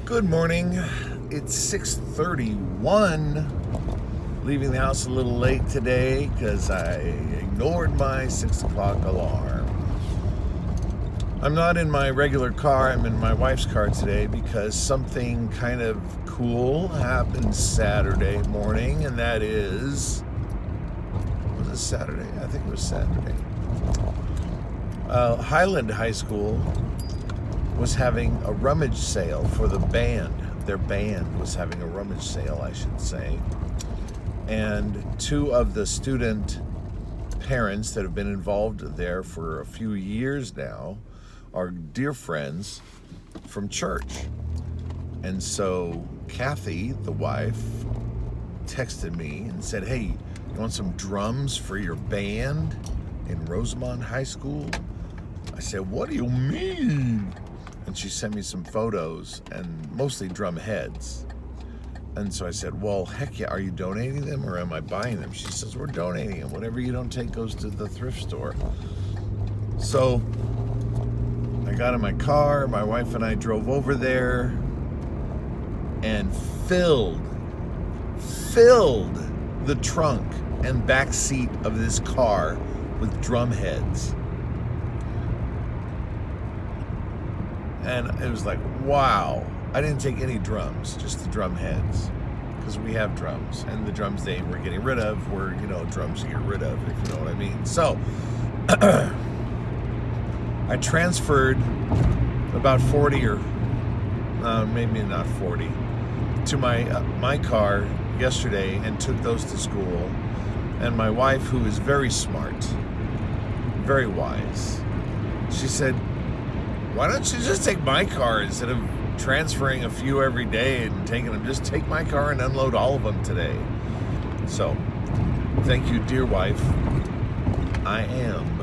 Good morning. It's 6:31. Leaving the house a little late today because I ignored my 6 o'clock alarm. I'm not in my regular car. I'm in my wife's car today because something kind of cool happened Saturday morning, and that is... Was it Saturday? I think it was Saturday. Highland High School was having a rummage sale for the band. Their band was having a rummage sale, I should say. And two of the student parents that have been involved there for a few years now are dear friends from church. And so Kathy, the wife, texted me and said, "Hey, you want some drums for your band in Rosamond High School?" I said, "What do you mean?" And she sent me some photos, and mostly drum heads. And so I said, "Well, heck yeah, are you donating them or am I buying them?" She says, "We're donating them. Whatever you don't take goes to the thrift store." So I got in my car, my wife and I drove over there and filled the trunk and back seat of this car with drum heads. And it was like, wow. I didn't take any drums, just the drum heads, because we have drums, and the drums they were getting rid of were, drums to get rid of, if you know what I mean. So I transferred about 40 or maybe not 40 to my car yesterday and took those to school. And my wife, who is very smart, very wise, she said, "Why don't you just take my car instead of transferring a few every day and taking them? Just take my car and unload all of them today." So, thank you, dear wife. I am.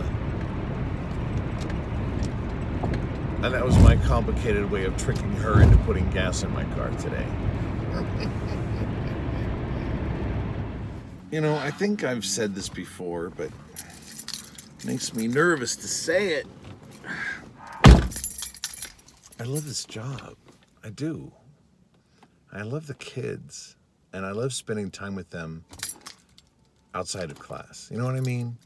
And that was my complicated way of tricking her into putting gas in my car today. I think I've said this before, but it makes me nervous to say it. I love this job. I do. I love the kids, and I love spending time with them outside of class. You know what I mean?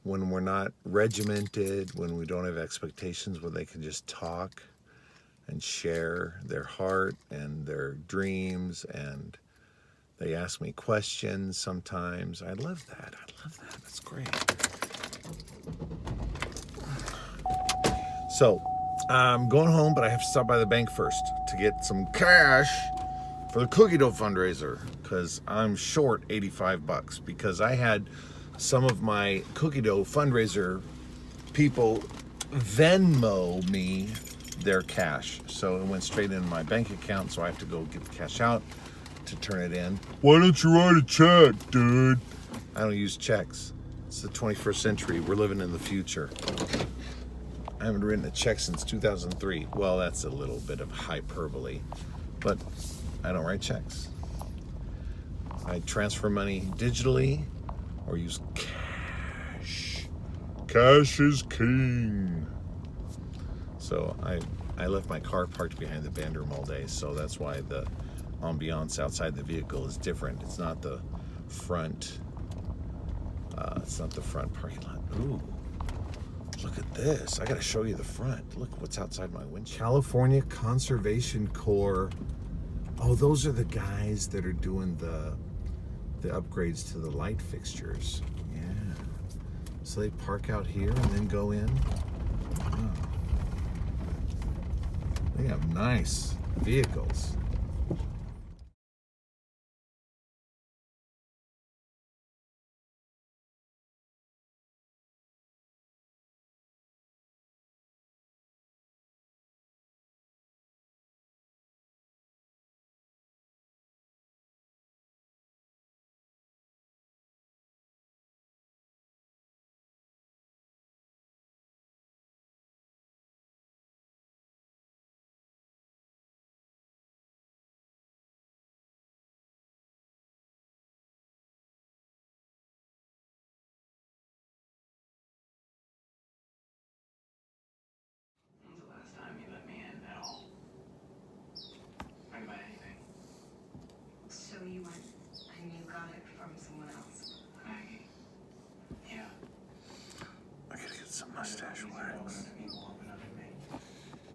When we're not regimented, when we don't have expectations, where they can just talk and share their heart and their dreams, and they ask me questions sometimes. I love that. That's great. So, I'm going home, but I have to stop by the bank first to get some cash for the cookie dough fundraiser, because I'm short $85 because I had some of my cookie dough fundraiser people Venmo me their cash. So it went straight into my bank account, so I have to go get the cash out to turn it in. "Why don't you write a check, dude?" I don't use checks. It's the 21st century. We're living in the future. I haven't written a check since 2003. Well, that's a little bit of hyperbole, but I don't write checks. I transfer money digitally or use cash. Cash is king. So I left my car parked behind the band room all day, so that's why the ambiance outside the vehicle is different. It's not the front. It's not the front parking lot. Ooh. Look at this. I gotta show you the front. Look what's outside my windshield. California Conservation Corps. Oh, those are the guys that are doing the upgrades to the light fixtures. Yeah. So they park out here and then go in. Oh. They have nice vehicles. some mustache wax.